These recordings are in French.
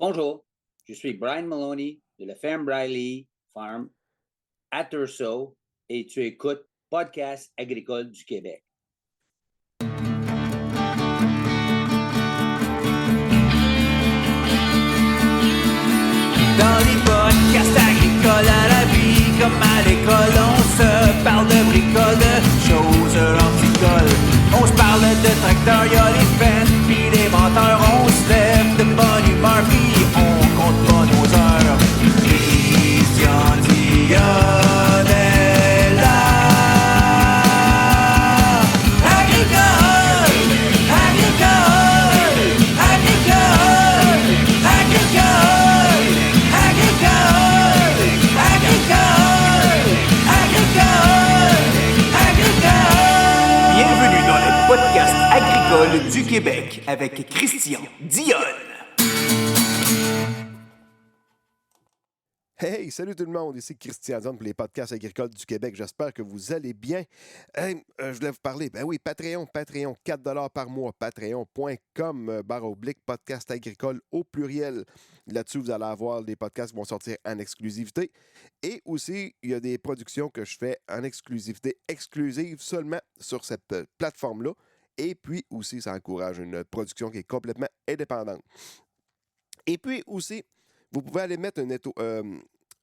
Bonjour, je suis Brian Maloney de la ferme Briley Farm à Tursault et tu écoutes Podcast agricole du Québec. Dans les podcasts agricoles à la vie, comme à l'école, on se parle de bricoles, de choses anticoles. On se parle de tracteurs, y'a les fans, pis les menteurs. On se lève de bonne humeur, pis on compte pas nos heures. Christian Dion est là. Agricole, agricole, agricole, agricole, agricole, agricole, agricole, agricole. Bienvenue dans le podcast agricole du Québec avec Christian Dion. Hey, salut tout le monde, ici Christian Dion pour les podcasts agricoles du Québec. J'espère que vous allez bien. Hey, je voulais vous parler, Patreon, 4 par mois, patreon.com, /podcast agricole au pluriel. Là-dessus, vous allez avoir des podcasts qui vont sortir en exclusivité. Et aussi, il y a des productions que je fais en exclusivité, exclusive seulement sur cette plateforme-là. Et puis aussi, ça encourage une production qui est complètement indépendante. Et puis aussi, vous pouvez aller mettre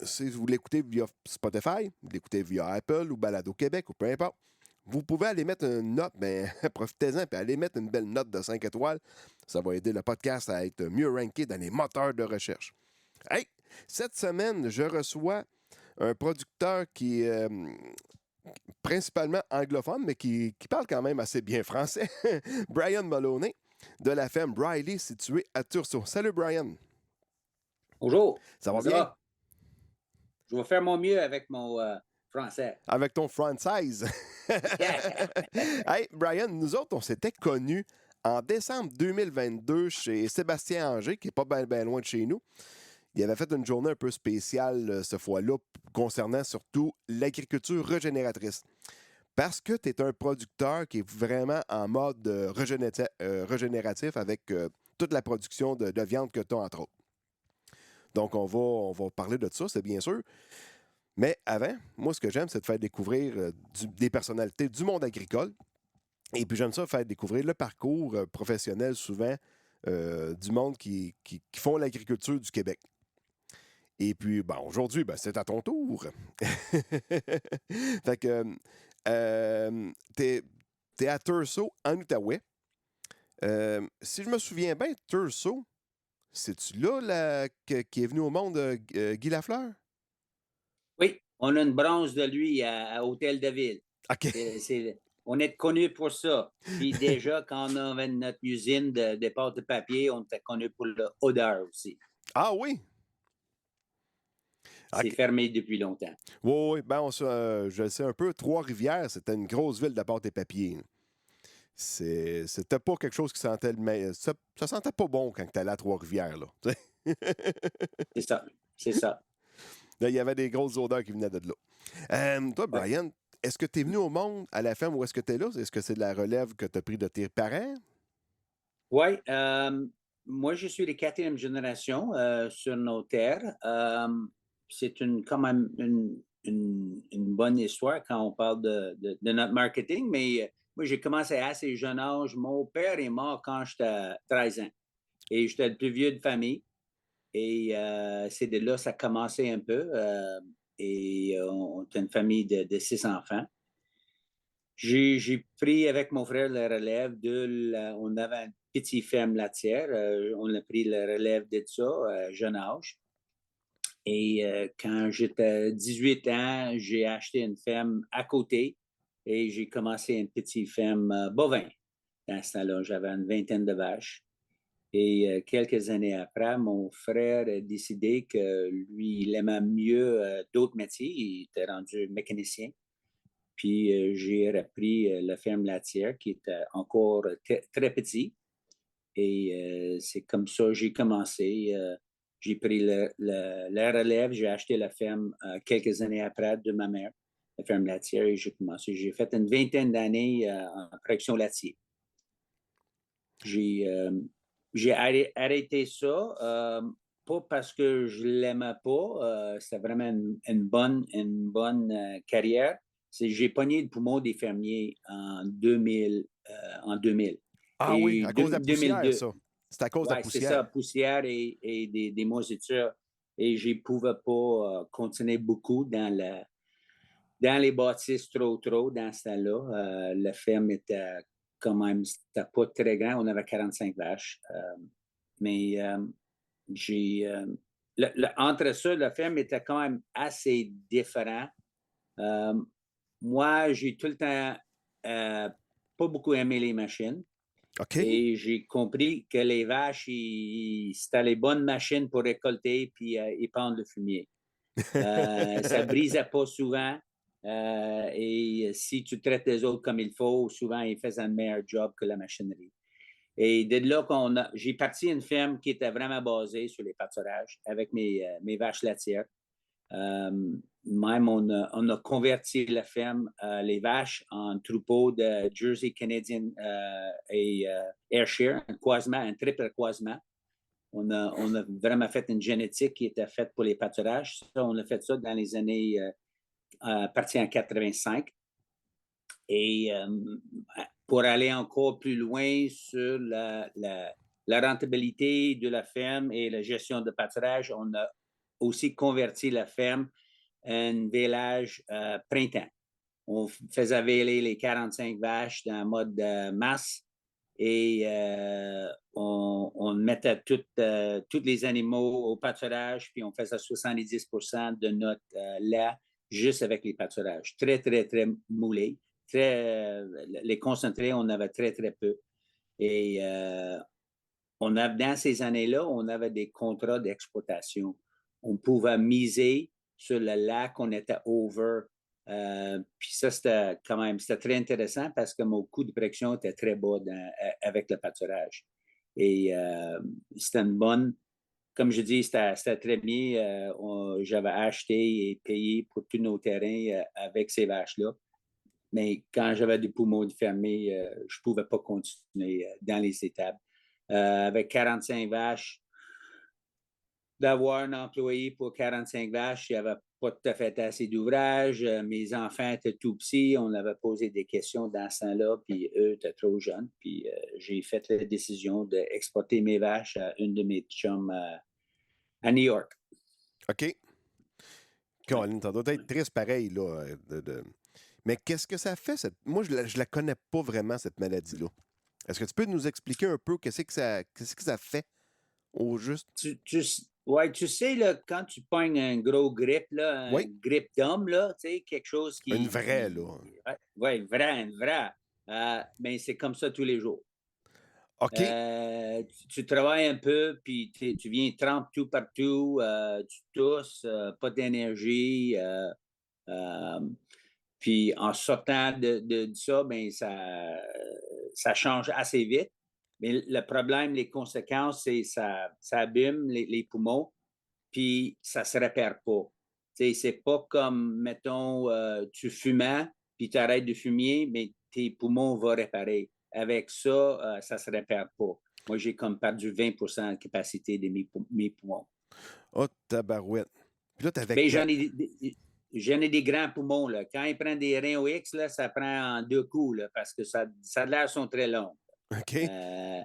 si vous l'écoutez via Spotify, vous l'écoutez via Apple ou Balado Québec ou peu importe, vous pouvez aller mettre une note, profitez-en et aller mettre une belle note de 5 étoiles. Ça va aider le podcast à être mieux ranké dans les moteurs de recherche. Hey, cette semaine, je reçois un producteur qui est principalement anglophone, mais qui parle quand même assez bien français, Brian Maloney, de la ferme Briley située à Tursault. Salut Brian! Bonjour, Ça va comment bien? Je vais faire mon mieux avec mon français. Avec ton franchise. Hey, Brian, nous autres, on s'était connus en décembre 2022 chez Sébastien Anger, qui n'est pas bien loin de chez nous. Il avait fait une journée un peu spéciale cette fois-là, concernant surtout l'agriculture régénératrice. Parce que tu es un producteur qui est vraiment en mode régénératif avec toute la production de viande que tu as, entre autres. Donc, on va parler de ça, c'est bien sûr. Mais avant, moi, ce que j'aime, c'est de faire découvrir des personnalités du monde agricole. Et puis, j'aime ça faire découvrir le parcours professionnel, souvent, du monde qui font l'agriculture du Québec. Et puis, aujourd'hui, c'est à ton tour. Fait que, t'es à Tursault, en Outaouais. Si je me souviens bien, Tursault, c'est-tu là qui est venu au monde Guy Lafleur? Oui, on a une bronze de lui à Hôtel de Ville. OK. On est connu pour ça. Puis déjà, quand on avait notre usine de pâte de papier, on était connu pour l'odeur aussi. Ah oui? C'est OK. fermé depuis longtemps. Oui. Je le sais un peu. Trois-Rivières, c'était une grosse ville de pâte et papier. C'était pas quelque chose qui sentait ça sentait pas bon quand tu allais à Trois-Rivières, là. C'est ça. Là, il y avait des grosses odeurs qui venaient de là. Toi, Brian, est-ce que tu es venu au monde à la ferme ou est-ce que tu es là? Est-ce que c'est de la relève que tu as pris de tes parents? Oui, moi, je suis de quatrième génération sur nos terres. C'est quand même une bonne histoire quand on parle de notre marketing, mais moi, j'ai commencé à assez jeune âge. Mon père est mort quand j'étais à 13 ans et j'étais le plus vieux de famille. Et c'est de là que ça a commencé un peu. On était une famille de 6 enfants. J'ai pris avec mon frère la relève on avait une petite ferme laitière. On a pris la relève de ça à jeune âge. Et quand j'étais 18 ans, j'ai acheté une ferme à côté et j'ai commencé une petite ferme bovin. Dans ce temps-là, j'avais une vingtaine de vaches. Et quelques années après, mon frère a décidé que lui, il aimait mieux d'autres métiers. Il était rendu mécanicien. Puis j'ai repris la ferme laitière qui était encore très petit. Et c'est comme ça que j'ai commencé. J'ai pris la relève. J'ai acheté la ferme quelques années après de ma mère, la ferme laitière, et j'ai commencé. J'ai fait une vingtaine d'années en production laitière. J'ai arrêté ça pas parce que je l'aimais pas. C'était vraiment une bonne carrière. J'ai pogné le poumon des fermiers en 2000. En 2000. Ah oui, Et à cause de la poussière, 2002. ça. C'est à cause de la Ouais, c'est ça, poussière. poussière et des moisissures. Et je ne pouvais pas continuer beaucoup dans les bâtisses trop dans ce temps-là. La ferme était quand même, c'était pas très grand. On avait 45 vaches. Mais j'ai. Entre ça, la ferme était quand même assez différent. Euh, Moi, j'ai tout le temps pas beaucoup aimé les machines. OK. Et j'ai compris que les vaches, c'était les bonnes machines pour récolter puis épandre le fumier. Ça ne brisait pas souvent. Et si tu traites les autres comme il faut, souvent, ils faisaient un meilleur job que la machinerie. Et de là j'ai parti une ferme qui était vraiment basée sur les pâturages avec mes vaches laitières. Même, on a converti la ferme, les vaches, en troupeau de Jersey Canadian et Ayrshire, un triple croisement. On a vraiment fait une génétique qui était faite pour les pâturages. Ça, on a fait ça dans les années, parti en 85. Et pour aller encore plus loin sur la rentabilité de la ferme et la gestion de pâturage, on a aussi converti la ferme un village printemps. On faisait véler les 45 vaches dans le mode masse et on mettait tous les animaux au pâturage, puis on faisait 70% de notre lait juste avec les pâturages. Très, très, très moulés. Les concentrés, on avait très, très peu. Et dans ces années-là, on avait des contrats d'exploitation. On pouvait miser sur le lac, on était over. Puis ça, c'était très intéressant parce que mon coût de production était très bas avec le pâturage. Et c'était une bonne, comme je dis, c'était très bien. J'avais acheté et payé pour tous nos terrains avec ces vaches-là. Mais quand j'avais des poumons fermés, je ne pouvais pas continuer dans les étapes. Avec 45 vaches, d'avoir un employé pour 45 vaches, il n'y avait pas tout à fait assez d'ouvrage. Mes enfants étaient tout petits. On avait posé des questions dans ce temps-là, puis eux étaient trop jeunes. Puis j'ai fait la décision d'exporter mes vaches à une de mes chums à New York. OK. Colin, ça doit être triste pareil, là. Mais qu'est-ce que ça fait? Moi, je la connais pas vraiment, cette maladie-là. Est-ce que tu peux nous expliquer un peu qu'est-ce que ça fait au juste? Tu sais, là, quand tu pognes un gros grippe, là, un Oui, grippe d'homme, là, tu sais, quelque chose une vraie, là. une vraie. Mais c'est comme ça tous les jours. OK. Tu travailles un peu, puis tu viens trempe tout partout, tu tousses, pas d'énergie. Puis en sortant de ça, ben ça change assez vite. Mais le problème, les conséquences, c'est ça abîme les poumons, puis ça ne se répare pas. C'est pas comme, mettons, tu fumais, puis tu arrêtes de fumer, mais tes poumons vont réparer. Avec ça, ça ne se répare pas. Moi, j'ai comme perdu 20% de capacité de mes poumons. Oh, tabarouette. Puis là, t'avais... Mais j'en ai des grands poumons. Là. Quand ils prennent des reins OX, là, ça prend en 2 coups là, parce que ça a l'air sont très longs. OK. Je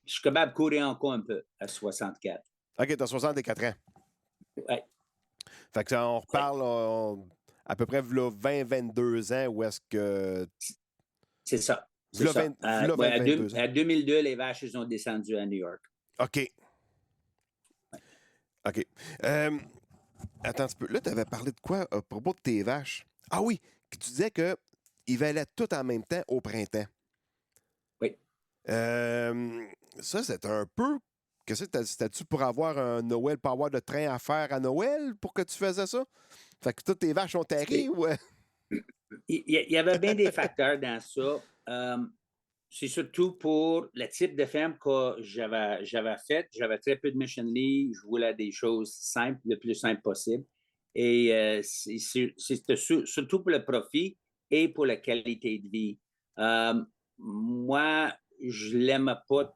suis capable de courir encore un peu à 64. OK, t'as 64 ans. Ouais. Fait que on reparle à peu près là, 20-22 ans où est-ce que... C'est ça. C'est V'là ça. 20, v'là 22 ans. À 2002, les vaches ils ont descendu à New York. OK. OK. Attends un petit peu. Là, tu avais parlé de quoi à propos de tes vaches? Ah oui, que tu disais qu'ils valaient tout en même temps au printemps. Oui. Ça, c'est un peu... Qu'est-ce que c'était-tu pour avoir un Noël, pas avoir de train à faire à Noël pour que tu faisais ça? Fait que toutes tes vaches ont terri ou... Il y avait bien des facteurs dans ça. C'est surtout pour le type de ferme que j'avais fait. J'avais très peu de machinerie. Je voulais des choses simples, le plus simple possible. Et c'était surtout pour le profit et pour la qualité de vie. Moi, je n'aimais pas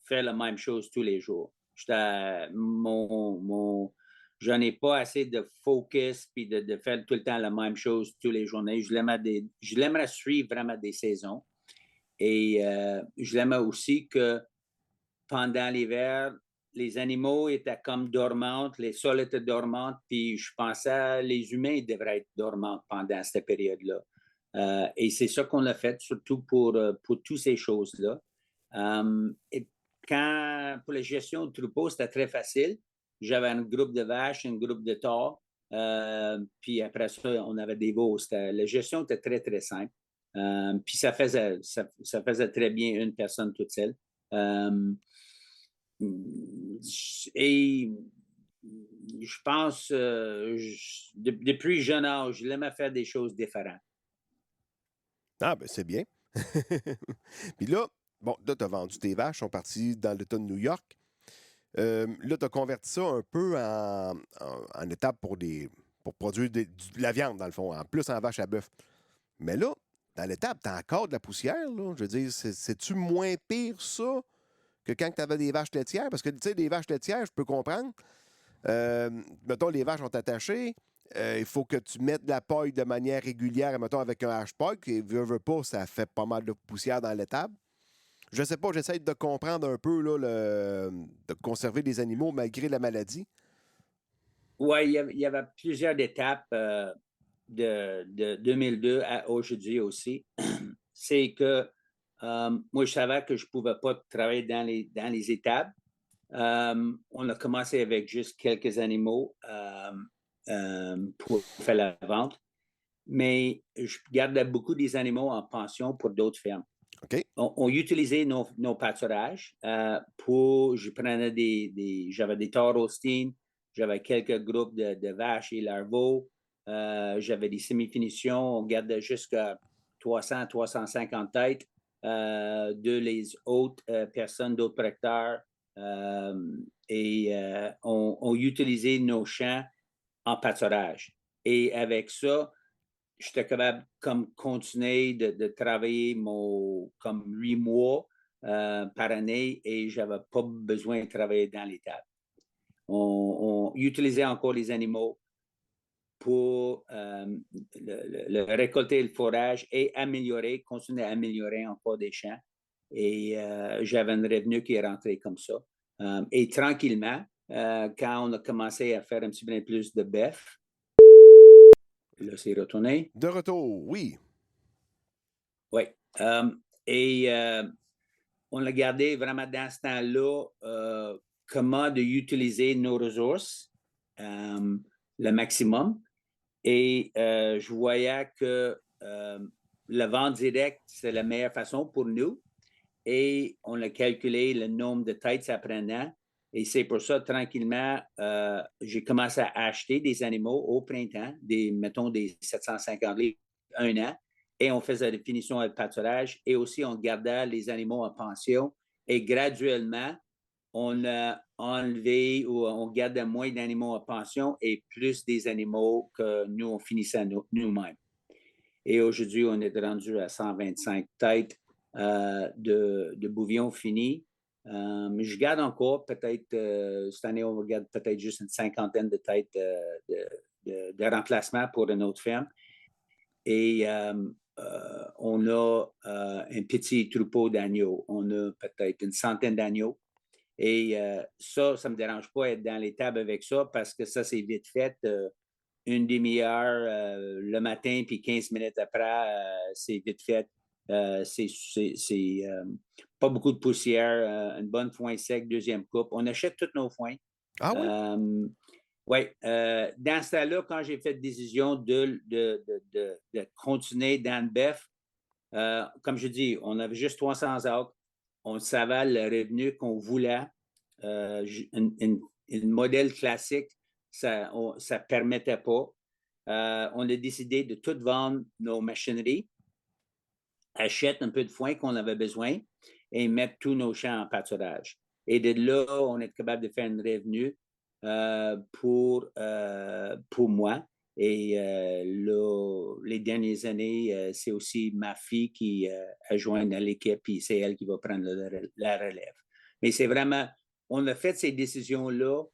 faire la même chose tous les jours. Mon j'en ai pas assez de focus puis de faire tout le temps la même chose tous les journées. Je l'aimerais suivre vraiment des saisons. Et je l'aimais aussi que pendant l'hiver, les animaux étaient comme dormants, les sols étaient dormants, puis je pensais les humains devraient être dormants pendant cette période-là. Et c'est ça qu'on a fait, surtout pour toutes ces choses-là. Et pour la gestion de troupeau, c'était très facile. J'avais un groupe de vaches, un groupe de taures, puis après ça, on avait des veaux. La gestion était très, très simple. Puis ça faisait très bien une personne toute seule. Et je pense, depuis jeune âge, je l'aimais faire des choses différentes. Ah, ben c'est bien. Puis là, bon, là, tu as vendu tes vaches, sont parties dans l'État de New York. Là, tu as converti ça un peu en étape pour produire de la viande, dans le fond, en plus en vache à bœuf. Mais là, dans l'étape, tu as encore de la poussière, là. Je veux dire, c'est-tu moins pire, ça, que quand tu avais des vaches laitières? Parce que, tu sais, des vaches laitières, je peux comprendre. Mettons, les vaches sont attachées. Il faut que tu mettes de la paille de manière régulière, mettons, avec un hache-paille, qui veut pas, ça fait pas mal de poussière dans l'étable. Je sais pas, j'essaie de comprendre un peu, là, de conserver les animaux malgré la maladie. Oui, il y avait plusieurs étapes de 2002 à aujourd'hui aussi. C'est que moi, je savais que je ne pouvais pas travailler dans les étables. On a commencé avec juste quelques animaux pour faire la vente, mais je gardais beaucoup des animaux en pension pour d'autres fermes. OK. On utilisait nos pâturages je prenais j'avais des taures Holstein, j'avais quelques groupes de vaches et leurs veaux, j'avais des semi-finitions, on gardait jusqu'à 300, 350 têtes de les autres personnes, d'autres producteurs. On utilisait nos champs en pâturage. Et avec ça, j'étais capable comme continuer de travailler comme 8 mois par année et je n'avais pas besoin de travailler dans l'étable. On utilisait encore les animaux pour récolter le forage et continuer à améliorer encore des champs. Et j'avais un revenu qui est rentré comme ça. Et tranquillement, quand on a commencé à faire un petit peu plus de bœuf, là, c'est retourné. De retour, oui. Oui. On a gardé vraiment dans ce temps-là comment utiliser nos ressources le maximum. Et je voyais que la vente directe, c'est la meilleure façon pour nous. Et on a calculé le nombre de têtes ça prenait. Et c'est pour ça, tranquillement, j'ai commencé à acheter des animaux au printemps, mettons des 750 livres, un an. Et on faisait des finitions avec pâturage. Et aussi, on gardait les animaux en pension. Et graduellement, on a enlevé ou on gardait moins d'animaux en pension et plus des animaux que nous, on finissait nous-mêmes. Et aujourd'hui, on est rendu à 125 têtes de bouvions finis. Je garde encore peut-être, cette année, on regarde peut-être juste une cinquantaine de têtes de remplacement pour une autre ferme. Et on a un petit troupeau d'agneaux. On a peut-être une centaine d'agneaux. Et ça ne me dérange pas d'être dans les tables avec ça parce que ça, c'est vite fait. Une demi-heure le matin, puis 15 minutes après, c'est vite fait. C'est pas beaucoup de poussière, une bonne foin sec, deuxième coupe. On achète tous nos foins. Ah oui? Oui. Dans ce temps-là, quand j'ai fait la décision de continuer dans le bœuf, comme je dis, on avait juste 300 acres. On savait le revenu qu'on voulait. Une modèle classique, ça ne permettait pas. On a décidé de tout vendre nos machineries, acheter un peu de foin qu'on avait besoin et mettre tous nos champs en pâturage. Et de là, on est capable de faire un revenu pour moi. Et là, les dernières années, c'est aussi ma fille qui a joint à l'équipe, puis c'est elle qui va prendre la relève. Mais c'est vraiment, on a fait ces décisions-là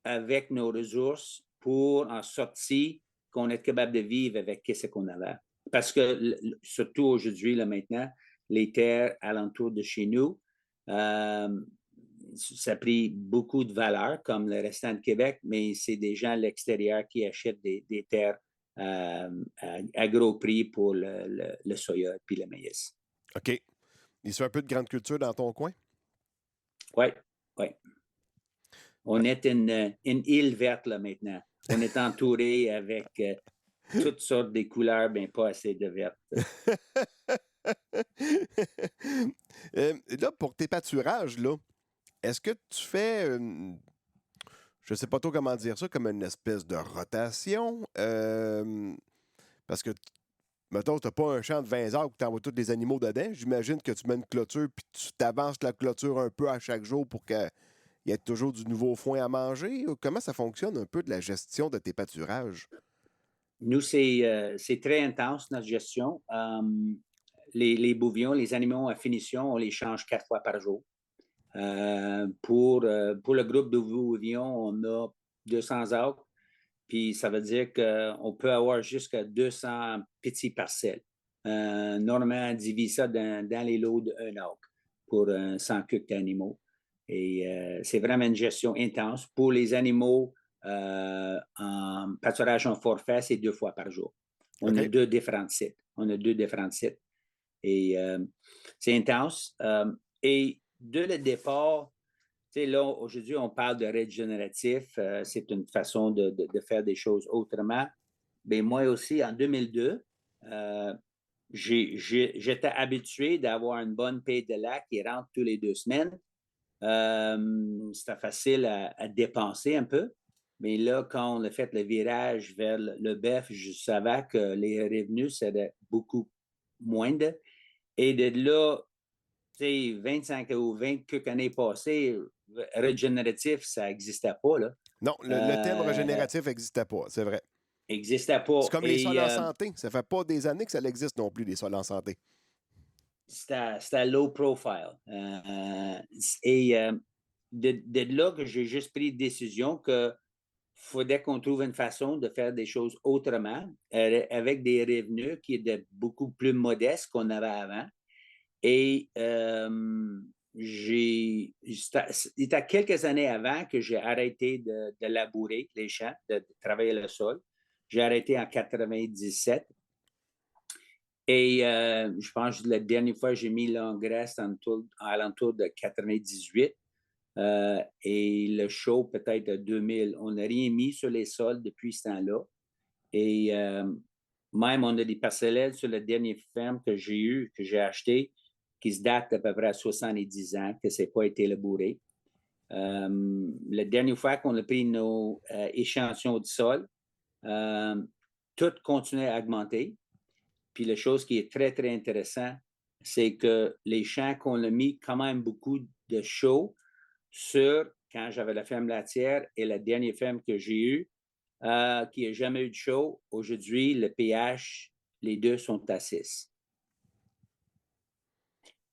avec nos ressources pour en sortir qu'on est capable de vivre avec ce qu'on avait. Parce que, surtout aujourd'hui, là, maintenant, les terres alentour de chez nous, ça a pris beaucoup de valeur, comme le restant de Québec, mais c'est des gens à l'extérieur qui achètent des terres à gros prix pour le soya puis le maïs. OK. Il se fait un peu de grande culture dans ton coin? Oui, oui. On est une île verte là maintenant. On est entouré avec toutes sortes de couleurs, mais pas assez de vert. Là, pour tes pâturages, là, est-ce que tu fais, je ne sais pas trop comment dire ça, comme une espèce de rotation? Parce que, mettons, tu n'as pas un champ de 20 arbres où tu envoies tous les animaux dedans. J'imagine que tu mets une clôture puis tu t'avances la clôture un peu à chaque jour pour qu'il y ait toujours du nouveau foin à manger. Comment ça fonctionne un peu de la gestion de tes pâturages? Nous, c'est très intense, notre gestion. Les bouvions, les animaux à finition, on les change 4 fois par jour. Pour le groupe de bouvions, on a 200 arbres, puis ça veut dire qu'on peut avoir jusqu'à 200 petits parcelles. Normalement, on divise ça dans les lots d'un arbre pour 100 cucs d'animaux. Et c'est vraiment une gestion intense. Pour les animaux, en pâturage en forfait, c'est 2 fois par jour. On a deux différents sites. Et c'est intense. Et de le départ, tu sais, là, aujourd'hui, on parle de régénératif. C'est une façon de faire des choses autrement. Mais moi aussi, en 2002, j'étais habitué d'avoir une bonne paye de lac qui rentre tous les 2 semaines. C'était facile à dépenser un peu. Mais là, quand on a fait le virage vers le bœuf, je savais que les revenus seraient beaucoup moindres. Et de là, tu sais, 25 ou 20 quelques années passées, régénératif, ça n'existait pas, là. Non, le thème régénératif n'existait pas, c'est vrai. N'existait pas. C'est comme les sols en santé. Ça fait pas des années que ça existe non plus, les sols en santé. C'était low profile. De là que j'ai juste pris une décision que faudrait qu'on trouve une façon de faire des choses autrement, avec des revenus qui étaient beaucoup plus modestes qu'on avait avant. Et c'était quelques années avant que j'ai arrêté de labourer les champs, de travailler le sol. J'ai arrêté en 97. Et je pense que la dernière fois, j'ai mis l'engrais à l'entour de 98. Et le show peut-être de 2000. On n'a rien mis sur les sols depuis ce temps-là. Et même, on a des parcelles sur la dernière ferme que j'ai acheté, qui se date à peu près à 70 ans, que ça n'a pas été labouré. La dernière fois qu'on a pris nos échantillons de sol, tout continuait à augmenter. Puis la chose qui est très, très intéressante, c'est que les champs qu'on a mis quand même beaucoup de chaux sur, quand j'avais la ferme laitière et la dernière ferme que j'ai eue, qui n'a jamais eu de chaux, aujourd'hui, le pH, les deux sont à 6.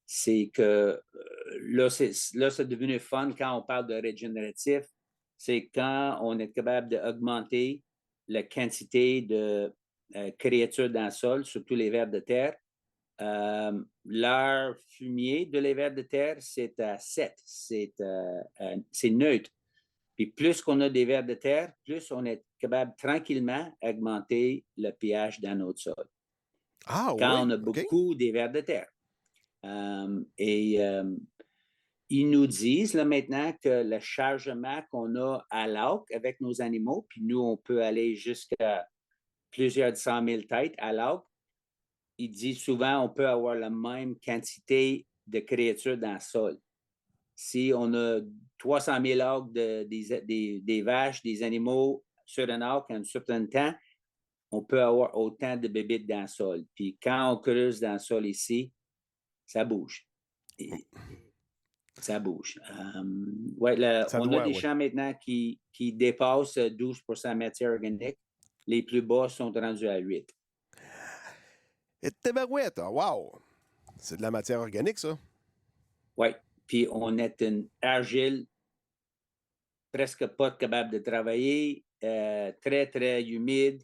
C'est que là, c'est devenu fun quand on parle de régénératif. C'est quand on est capable d'augmenter la quantité de créatures dans le sol, surtout les vers de terre. Leur fumier de les vers de terre, c'est à 7. C'est neutre. Puis plus qu'on a des vers de terre, plus on est capable tranquillement d'augmenter le pH dans notre sol. Ah, quand oui? on a beaucoup des vers de terre. Ils nous disent là, maintenant que le chargement qu'on a à l'arc avec nos animaux, puis nous, on peut aller jusqu'à plusieurs 100 000 têtes à l'arc, ils disent souvent on peut avoir la même quantité de créatures dans le sol. Si on a 300 000 arcs des vaches, des animaux sur un arc en un certain temps, on peut avoir autant de bébites dans le sol. Puis quand on creuse dans le sol ici, ça bouge. Ça bouge. On a des champs maintenant qui dépassent 12% matière organique. Les plus bas sont rendus à 8. Et tabarouette, wow! C'est de la matière organique, ça? Oui. Puis on est une argile presque pas capable de travailler, très, très humide.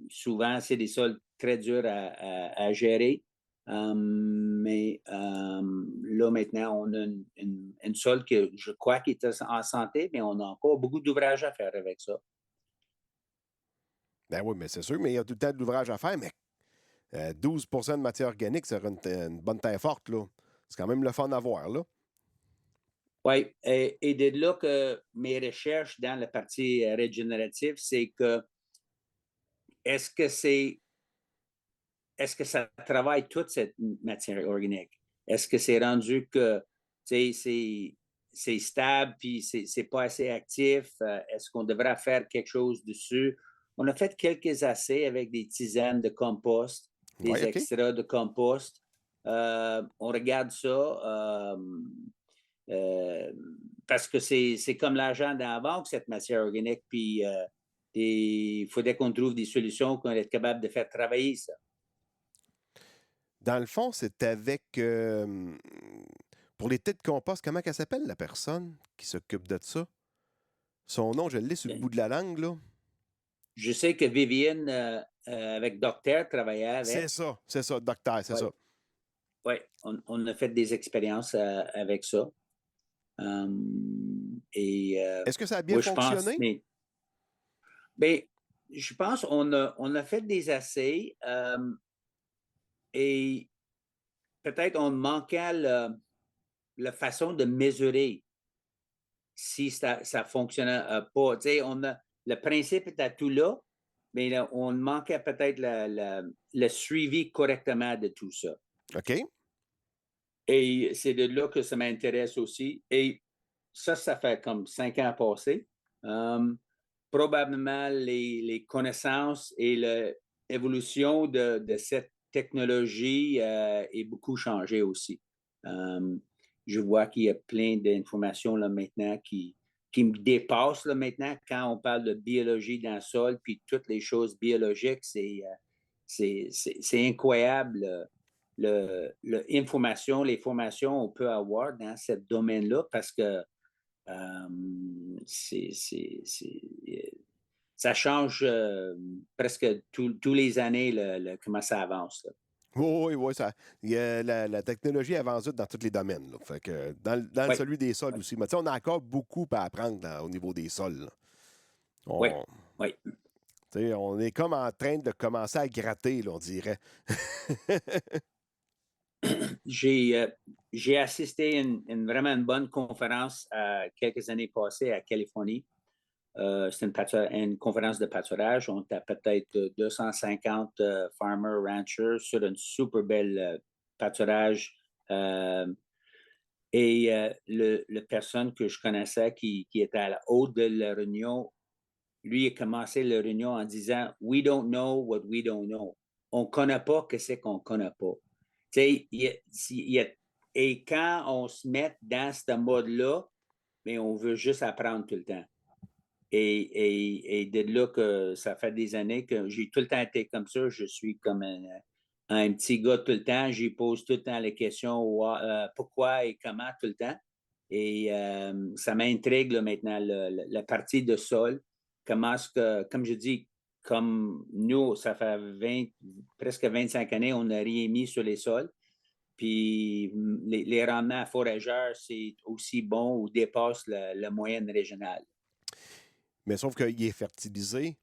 Souvent, c'est des sols très durs à gérer. Mais là, maintenant, on a une sol que je crois qui est en santé, mais on a encore beaucoup d'ouvrages à faire avec ça. Ben oui, mais c'est sûr, mais il y a tout le temps de l'ouvrage à faire, mais 12 de matière organique, c'est une bonne terre forte, là. C'est quand même le fun à voir, là. Oui, et de là que mes recherches dans la partie régénérative, c'est que est-ce que c'est est-ce que ça travaille toute cette matière organique? Est-ce que c'est rendu que c'est stable puis c'est pas assez actif? Est-ce qu'on devrait faire quelque chose dessus? On a fait quelques essais avec des tisanes de compost, Oui, des OK. extras de compost. On regarde ça euh, parce que c'est comme l'argent dans la banque, cette matière organique, puis il faudrait qu'on trouve des solutions qu'on est capable de faire travailler ça. Dans le fond, c'est avec. Pour les têtes de compost, comment elle s'appelle, la personne qui s'occupe de ça? Son nom, je l'ai sur le bout de la langue, là. Je sais que Vivienne, avec Docteur, travaillait avec. C'est ça, docteur, c'est Oui, ça. ouais, on a fait des expériences avec ça. Et Est-ce que ça a bien moi, je pense, fonctionné? mais ben, je pense on a fait des essais et peut-être on manquait la façon de mesurer si ça fonctionnait pas. Tu sais, le principe était tout là, mais là, on manquait peut-être le suivi correctement de tout ça. OK. Et c'est de là que ça m'intéresse aussi. Et ça fait comme 5 ans passés. Probablement les connaissances et l'évolution de cette technologie est beaucoup changé aussi. Je vois qu'il y a plein d'informations là maintenant qui me dépassent là maintenant quand on parle de biologie dans le sol, puis toutes les choses biologiques, c'est incroyable l'information, les formations qu'on peut avoir dans ce domaine-là parce que ça change presque tous les années comment ça avance. Là. Oui, oui, oui. La technologie avance vite dans tous les domaines, là. Fait que dans Oui, celui des sols oui, aussi. Mais tu sais, on a encore beaucoup à apprendre au niveau des sols, là. oui, On, oui. tu sais, on est comme en train de commencer à gratter, là, on dirait. J'ai assisté à vraiment une bonne conférence quelques années passées à Californie. C'était une conférence de pâturage. On était peut-être 250 farmers, ranchers sur une super belle pâturage. Et le personne que je connaissais qui était à la haute de la réunion, lui a commencé la réunion en disant We don't know what we don't know. On ne connaît pas ce qu'on ne connaît pas. Tu sais, et quand on se met dans ce mode-là, mais on veut juste apprendre tout le temps. Et de là que ça fait des années que j'ai tout le temps été comme ça. Je suis comme un petit gars tout le temps. J'y pose tout le temps les questions pourquoi et comment tout le temps. Et ça m'intrigue là, maintenant, la partie de sol. Comment est-ce que, comme je dis, comme nous, ça fait presque 25 années, on n'a rien mis sur les sols. Puis les rendements forageurs, c'est aussi bon ou dépasse la moyenne régionale. Mais sauf qu'il est fertilisé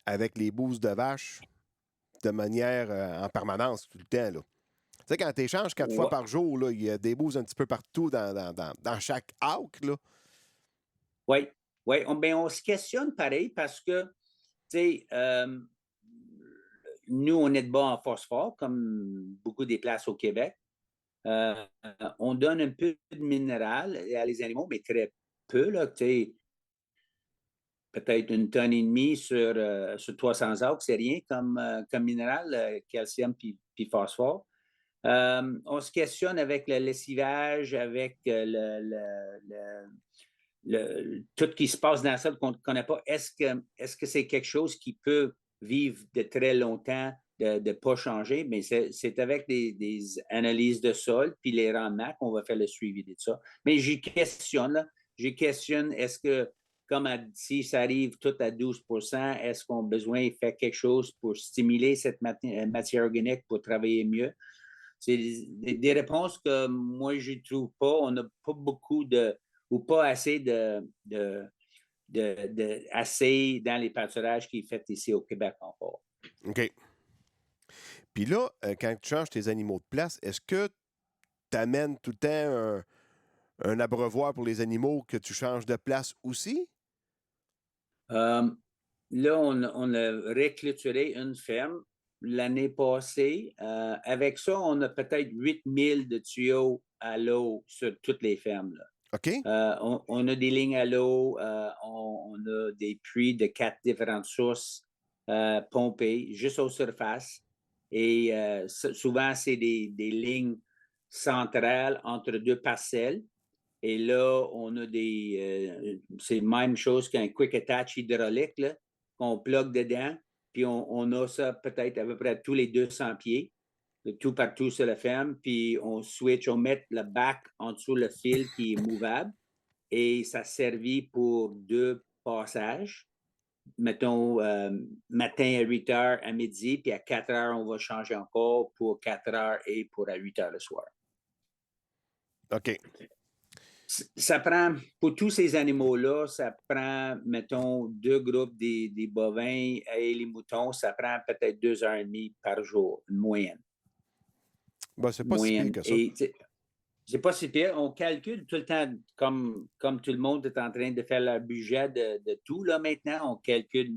avec les bouses de vache de manière en permanence tout le temps, là. Tu sais, quand tu échanges 4 fois Ouais. par jour, là, il y a des bouses un petit peu partout dans chaque hawk, là. Oui, oui. On se questionne pareil parce que, tu sais, nous, on est de bas en phosphore, comme beaucoup des places au Québec. Euh, on donne un peu de minéral à les animaux, mais très peu, là, tu sais, peut-être 1,5 tonne sur 300 acres, c'est rien comme minéral, calcium puis phosphore. On se questionne avec le lessivage, avec tout ce qui se passe dans ça qu'on ne connaît pas. Est-ce que c'est quelque chose qui peut vivre de très longtemps, de ne pas changer? Mais c'est avec des analyses de sol puis les rendements qu'on va faire le suivi de ça. Mais j'y questionne, là. je questionne, est-ce que, si ça arrive tout à 12%, est-ce qu'on a besoin de faire quelque chose pour stimuler cette matière organique pour travailler mieux? C'est des réponses que moi, je ne trouve pas. On n'a pas beaucoup ou pas assez assez dans les pâturages qui sont faits ici au Québec encore. OK. Puis là, quand tu changes tes animaux de place, est-ce que tu amènes tout le temps un abreuvoir pour les animaux que tu changes de place aussi? Là, on a réclôturé une ferme l'année passée. Avec ça, on a peut-être 8000 de tuyaux à l'eau sur toutes les fermes. Là. OK. On a des lignes à l'eau, on a des puits de 4 différentes sources pompées juste aux surfaces. Et souvent, c'est des lignes centrales entre deux parcelles. Et là, on a c'est la même chose qu'un quick attach hydraulique là, qu'on plug dedans. Puis on a ça peut-être à peu près tous les 200 pieds, tout partout sur la ferme. Puis on switch, on met le bac en dessous le fil qui est mouvable. Et ça servit pour 2 passages. Mettons, matin à 8 heures à midi, puis à 4 heures, on va changer encore pour 4 heures et pour à 8 heures le soir. OK. Ça prend, pour tous ces animaux-là, ça prend, mettons, 2 groupes des bovins et les moutons, ça prend peut-être 2h30 par jour, une moyenne. Ben, c'est pas si pire que ça. Et c'est pas si pire. On calcule tout le temps, comme tout le monde est en train de faire leur budget de tout, là, maintenant, on calcule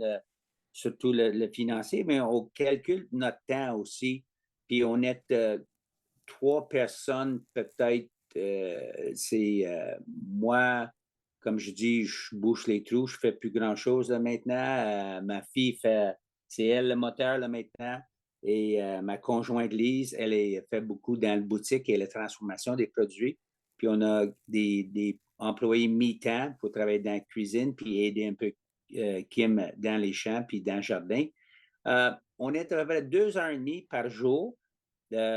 surtout le financier, mais on calcule notre temps aussi. Puis on est 3 personnes peut-être. C'est moi, comme je dis, je bouche les trous, je fais plus grand-chose là, maintenant. Ma fille c'est elle le moteur là, maintenant. Et ma conjointe Lise, elle fait beaucoup dans la boutique et la transformation des produits. Puis on a des employés mi-temps pour travailler dans la cuisine, puis aider un peu Kim dans les champs, puis dans le jardin. On est à peu près 2h30 par jour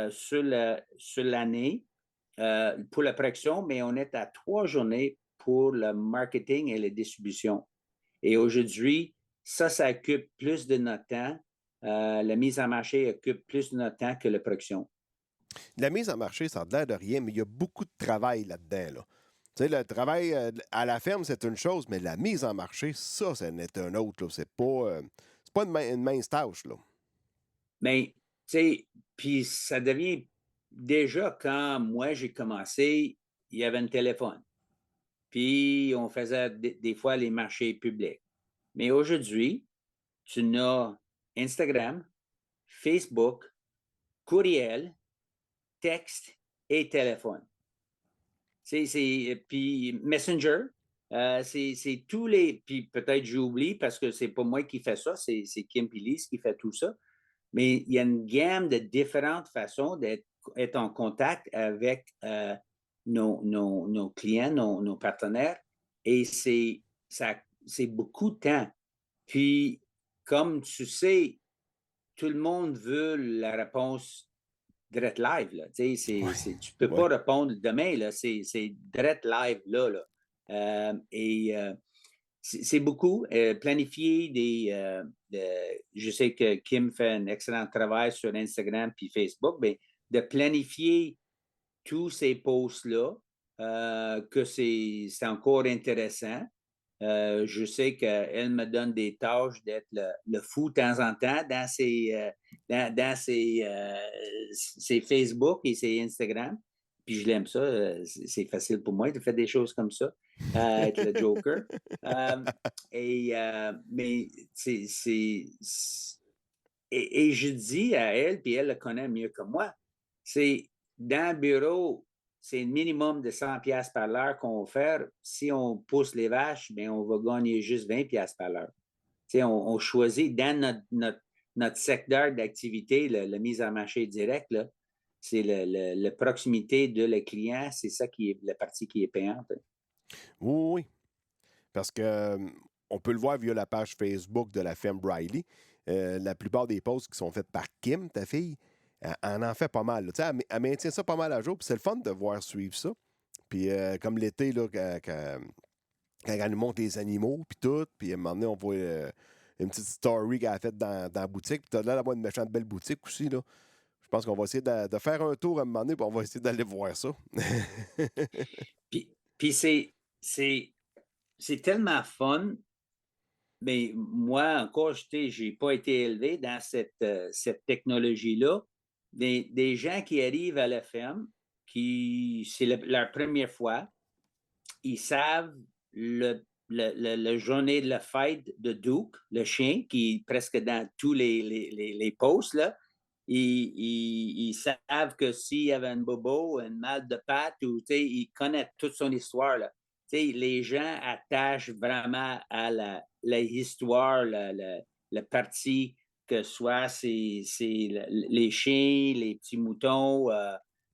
sur l'année. Pour la production, mais on est à 3 journées pour le marketing et la distribution. Et aujourd'hui, ça occupe plus de notre temps. La mise en marché occupe plus de notre temps que la production. La mise en marché, ça a l'air de rien, mais il y a beaucoup de travail là-dedans. Là. Tu sais, le travail à la ferme, c'est une chose, mais la mise en marché, ça en est un autre. Là. C'est pas une mince tâche. Là. Mais, tu sais, puis ça devient... Déjà, quand moi, j'ai commencé, il y avait un téléphone. Puis, on faisait des fois les marchés publics. Mais aujourd'hui, tu as Instagram, Facebook, courriel, texte et téléphone. Puis Messenger, c'est tous les... Puis peut-être j'oublie parce que c'est pas moi qui fais ça, c'est Kim Lise qui fait tout ça. Mais il y a une gamme de différentes façons d'être en contact avec nos clients, nos partenaires. Et c'est beaucoup de temps. Puis, comme tu sais, tout le monde veut la réponse direct live. Là. Tu ne peux pas répondre demain. Là. C'est direct live là. C'est beaucoup. Planifier je sais que Kim fait un excellent travail sur Instagram puis Facebook, mais de planifier tous ces posts-là, que c'est encore intéressant. Je sais qu'elle me donne des tâches d'être le fou de temps en temps dans ses Facebook et ses Instagram. Puis je l'aime ça. C'est facile pour moi de faire des choses comme ça, être le Joker. Mais et je dis à elle, puis elle le connaît mieux que moi, c'est dans le bureau, c'est un minimum de 100$ par l'heure qu'on va faire. Si on pousse les vaches, bien, on va gagner juste 20$ par l'heure. On choisit dans notre secteur d'activité, la mise en marché direct, là, c'est la proximité de le client, c'est ça qui est la partie qui est payante. Oui. Parce que on peut le voir via la page Facebook de la ferme Briley. La plupart des posts qui sont faits par Kim, ta fille, elle en fait pas mal. Elle maintient ça pas mal à jour. Puis c'est le fun de voir suivre ça. Puis comme l'été, là, quand elle nous montre les animaux, puis tout, puis à un moment donné, on voit une petite story qu'elle a faite dans la boutique, puis t'as l'air d'avoir une méchante belle boutique aussi, là. Je pense qu'on va essayer de faire un tour à un moment donné, puis on va essayer d'aller voir ça. Puis c'est tellement fun, mais moi, encore, j'ai pas été élevé dans cette technologie-là. Des gens qui arrivent à la ferme, qui c'est leur première fois, ils savent la journée de la fête de Duke, le chien, qui est presque dans tous les posts, là. Ils savent que s'il y avait un bobo, un mal de patte, ou, ils connaissent toute son histoire, là. Les gens attachent vraiment à la histoire, la partie, que soit c'est les chiens, les petits moutons,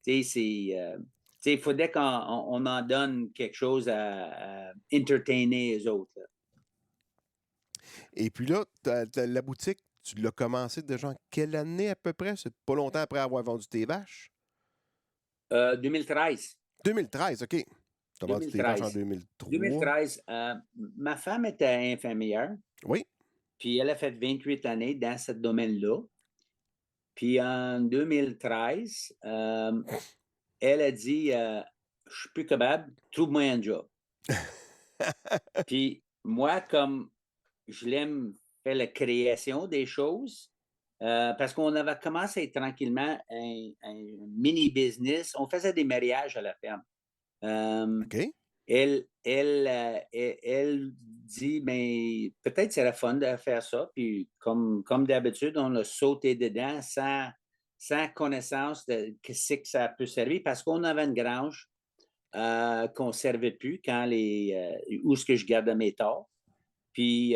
il faudrait qu'on en donne quelque chose à entertainer les autres, là. Et puis là, la boutique, tu l'as commencé déjà en quelle année à peu près? C'est pas longtemps après avoir vendu tes vaches? 2013. 2013, OK. Tu as vendu tes vaches en 2013. 2003. 2013, ma femme était infirmière, Oui. puis elle a fait 28 années dans ce domaine-là. Puis en 2013, elle a dit, je suis plus capable, trouve-moi un job. Puis moi, comme je l'aime faire la création des choses, parce qu'on avait commencé tranquillement un mini-business. On faisait des mariages à la ferme. OK. Elle dit, mais peut-être c'est la fun de faire ça. Puis comme d'habitude, on a sauté dedans sans connaissance de ce que ça peut servir, parce qu'on avait une grange qu'on ne servait plus quand où est-ce que je gardais mes torts. Puis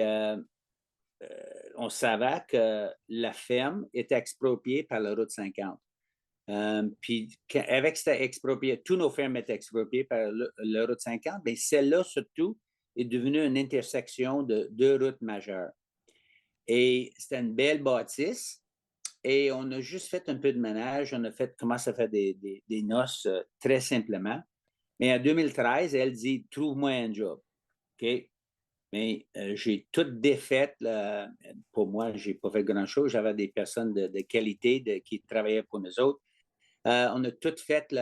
on savait que la ferme était expropriée par la route 50. Puis avec cette expropriée, tous nos fermes étaient expropriées par la route 50, mais celle-là surtout est devenue une intersection de deux routes majeures. Et c'était une belle bâtisse. Et on a juste fait un peu de ménage. On a commencé à faire des noces très simplement. Mais en 2013, elle dit, trouve-moi un job. OK? Mais j'ai tout défait. Pour moi, je n'ai pas fait grand-chose. J'avais des personnes de qualité qui travaillaient pour nous autres. On a tout fait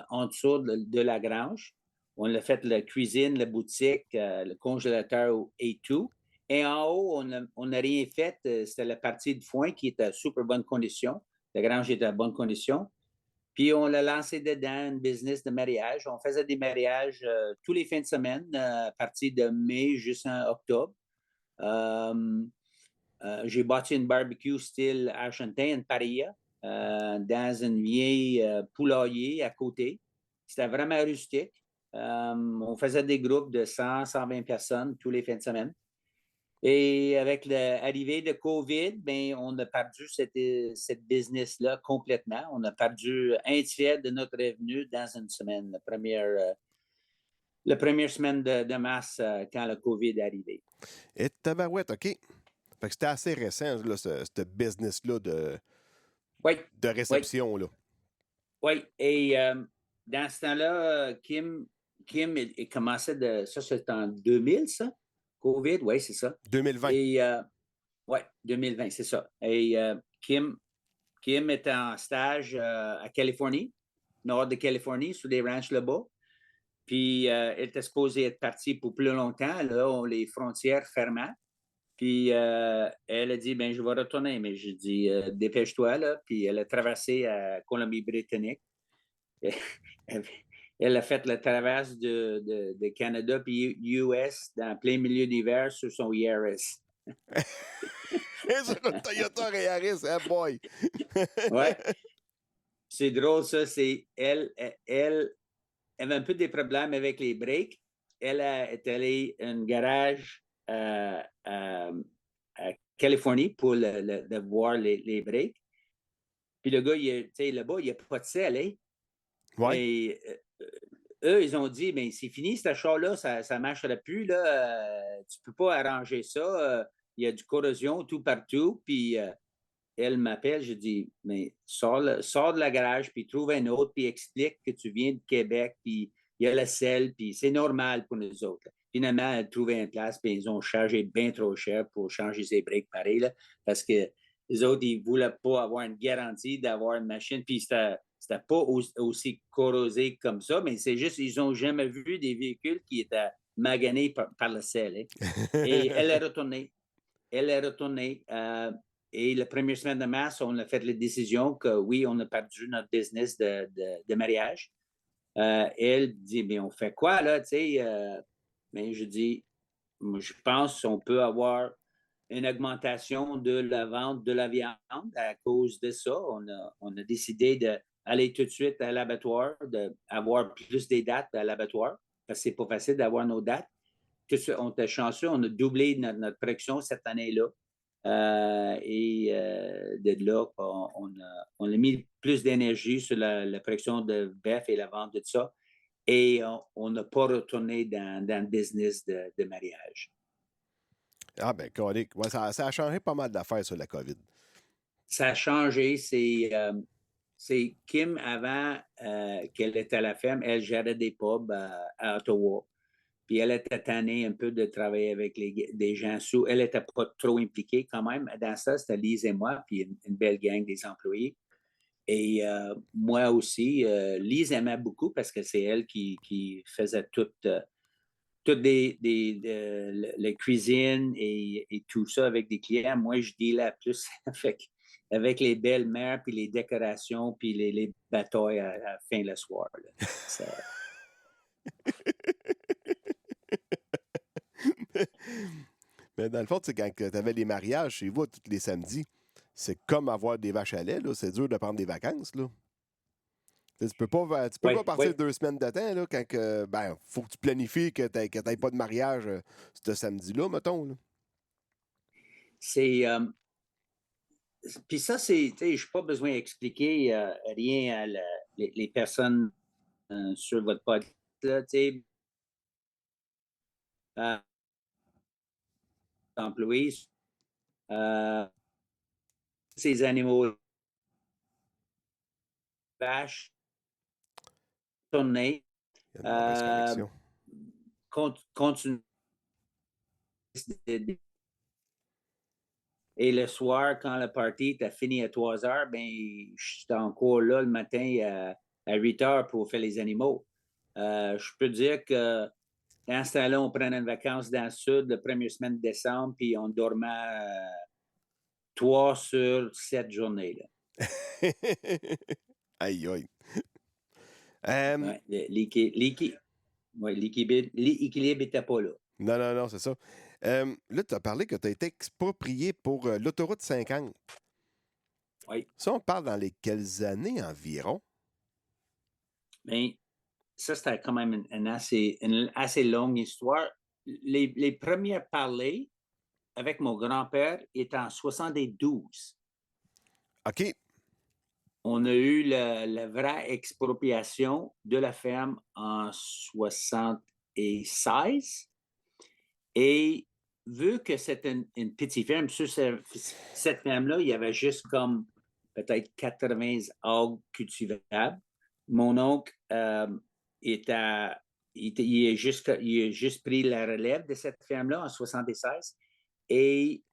en dessous de la grange. On a fait la cuisine, la boutique, le congélateur et tout. Et en haut, on n'a rien fait. C'était la partie de foin qui était à super bonne condition. La grange était à bonne condition. Puis on l'a lancé dedans, une business de mariage. On faisait des mariages tous les fins de semaine, à partir de mai jusqu'en octobre. J'ai bâti une barbecue style argentin, une parilla, dans une vieille poulailler à côté. C'était vraiment rustique. On faisait des groupes de 100, 120 personnes tous les fins de semaine. Et avec l'arrivée de COVID, ben, on a perdu cette business-là complètement. On a perdu un tiers de notre revenu dans une semaine, la première semaine de mars, quand le COVID est arrivé. Et tabarouette, OK. Fait que c'était assez récent, là, ce business-là de réception. Oui. Là. Oui, et dans ce temps-là, Kim il commençait ça c'est en 2000, ça? COVID, oui, c'est ça. 2020. Et oui, 2020, c'est ça. Et Kim était en stage à Californie, nord de Californie, sur des ranchs là-bas. Puis elle était supposée être partie pour plus longtemps. Là, les frontières fermant. Puis elle a dit, ben je vais retourner. Mais j'ai dit, dépêche-toi, là. Puis elle a traversé à Colombie-Britannique. Elle a fait la traverse de Canada puis US dans plein milieu d'hiver sur son Yaris. Sur le Toyota Yaris, hein, boy! Ouais. C'est drôle, ça. Elle avait un peu des problèmes avec les breaks. Elle est allée à un garage à Californie pour voir les breaks. Puis le gars, là-bas, il n'y a pas de sel, hein? Ouais. Et eux, ils ont dit, mais c'est fini, ce char-là, ça ne marchera plus. Là, tu ne peux pas arranger ça. Il y a du corrosion tout partout. Puis elle m'appelle, je dis, mais sors de la garage, puis trouve un autre, puis explique que tu viens de Québec, puis il y a le sel, puis c'est normal pour nous autres. finalement, elle a trouvé une place, puis ils ont chargé bien trop cher pour changer ses breaks pareil, là, parce que les autres, ils ne voulaient pas avoir une garantie d'avoir une machine, puis c'était pas aussi corrosé comme ça, mais c'est juste, ils n'ont jamais vu des véhicules qui étaient maganés par le sel. Hein. Et elle est retournée. Elle est retournée. Et la première semaine de mars, on a fait la décision que oui, on a perdu notre business de mariage. Elle dit, mais on fait quoi là, tu sais? Mais je dis, moi, je pense qu'on peut avoir une augmentation de la vente de la viande à cause de ça. On a décidé d'aller tout de suite à l'abattoir, d'avoir plus des dates à l'abattoir, parce que c'est pas facile d'avoir nos dates. Tout de suite, on était chanceux, on a doublé notre production cette année-là. De là, on a mis plus d'énergie sur la production de bœuf et la vente de ça. Et on n'a pas retourné dans le business de mariage. Ah, ben, colique. Ouais, ça a changé pas mal d'affaires sur la COVID. Ça a changé. C'est Kim, avant qu'elle était à la ferme, elle gérait des pubs à Ottawa. Puis elle était tannée un peu de travailler avec des gens sous. Elle n'était pas trop impliquée quand même. Dans ça, c'était Lise et moi, puis une belle gang des employés. Et moi aussi, Lise aimait beaucoup parce que c'est elle qui faisait toutes les cuisines et tout ça avec des clients. Moi, je dealais plus avec les belles-mères, puis les décorations, puis les batailles à la fin le soir. Ça... Mais dans le fond, quand tu avais les mariages chez vous tous les samedis, c'est comme avoir des vaches à lait, là. C'est dur de prendre des vacances, là. Tu peux pas, pas partir 2 semaines de temps, là, quand faut que tu planifies que tu n'aies pas de mariage ce samedi-là, mettons. Là. C'est. Puis ça, je n'ai pas besoin d'expliquer rien à les personnes sur votre podcast. Employés, ces animaux, vaches, tourner, Il y a une mauvaise connexion. continuer. Et le soir, quand le party était fini à 3 heures, ben, j'étais encore là le matin à 8 heures pour faire les animaux. Je peux dire que dans ce temps-là, on prenait une vacance dans le sud la première semaine de décembre, puis on dormait 3 sur 7 journées. Là. Aïe, aïe. Ouais, l'équilibre n'était pas là. Non, c'est ça. Là, tu as parlé que tu as été exproprié pour l'autoroute 50. Oui. Ça, on parle dans les quelles années environ? Mais ça, c'était quand même une assez longue histoire. Les premiers parlers avec mon grand-père étaient en 72. OK. On a eu la vraie expropriation de la ferme en 76. Et vu que c'était une petite ferme, sur cette ferme-là, il y avait juste comme peut-être 80 arbres cultivables. Mon oncle il a juste pris la relève de cette ferme-là en 76. Et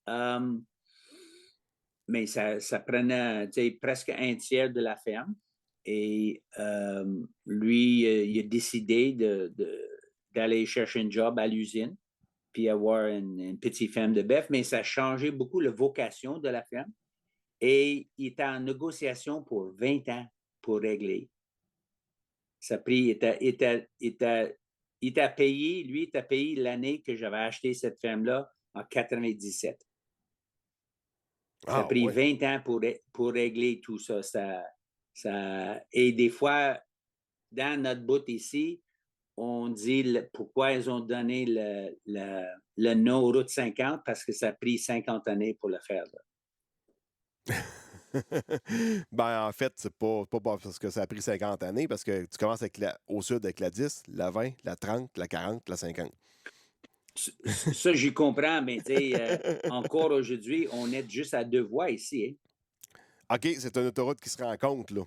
mais ça prenait presque un tiers de la ferme. Et lui, il a décidé d'aller chercher un job à l'usine, puis avoir une petite ferme de bœuf, mais ça a changé beaucoup la vocation de la ferme. Et il était en négociation pour 20 ans pour régler. Ça a pris, il t'a payé, lui, il t'a payé l'année que j'avais acheté cette ferme-là en 97. Ça a pris 20 ans pour régler tout ça. Et des fois, dans notre bout ici, on dit pourquoi ils ont donné le nom Route 50 parce que ça a pris 50 années pour le faire. Ben, en fait, c'est pas parce que ça a pris 50 années, parce que tu commences au sud avec la 10, la 20, la 30, la 40, la 50. Ça, j'y comprends, mais encore aujourd'hui, on est juste à 2 voies ici. Hein. OK, c'est une autoroute qui se rencontre, là.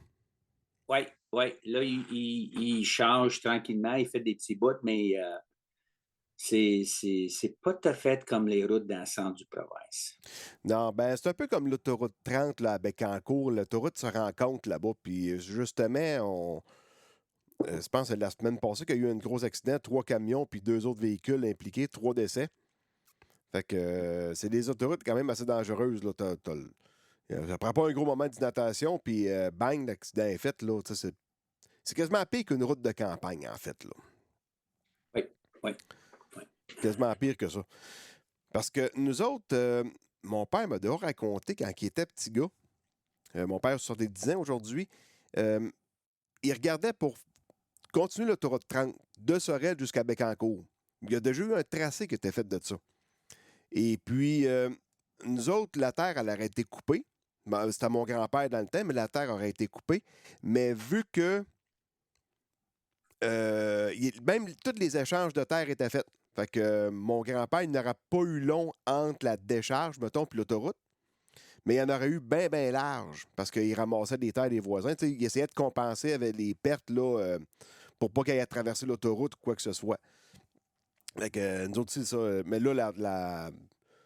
Oui. Là, il change tranquillement, il fait des petits bouts, mais c'est pas tout à fait comme les routes dans le centre du province. Non, ben c'est un peu comme l'autoroute 30 là, à Bécancour. L'autoroute se rencontre là-bas. Puis justement, je pense que c'est la semaine passée qu'il y a eu un gros accident, 3 camions puis 2 autres véhicules impliqués, 3 décès. Fait que c'est des autoroutes quand même assez dangereuses. Là. Ça prend pas un gros moment d'inattention, puis bang, l'accident est fait. Là. C'est quasiment pire qu'une route de campagne, en fait. Là. Oui, oui, oui. Quasiment pire que ça. Parce que nous autres, mon père m'a déjà raconté quand il était petit gars, mon père sur des 10 ans aujourd'hui, euh, il regardait pour continuer l'autoroute 30 de Sorel jusqu'à Bécancour. Il y a déjà eu un tracé qui était fait de ça. Et puis, nous autres, la terre, elle aurait été coupée. Ben, c'était mon grand-père dans le temps, mais la terre aurait été coupée. Mais vu que même tous les échanges de terre étaient faits. Fait que mon grand-père, il n'aurait pas eu long entre la décharge, mettons, puis l'autoroute. Mais il y en aurait eu bien, bien large parce qu'il ramassait des terres des voisins. Tu sais, il essayait de compenser avec les pertes là, pour pas qu'il ait à traverser l'autoroute ou quoi que ce soit. Fait que nous autres, c'est ça. Mais là,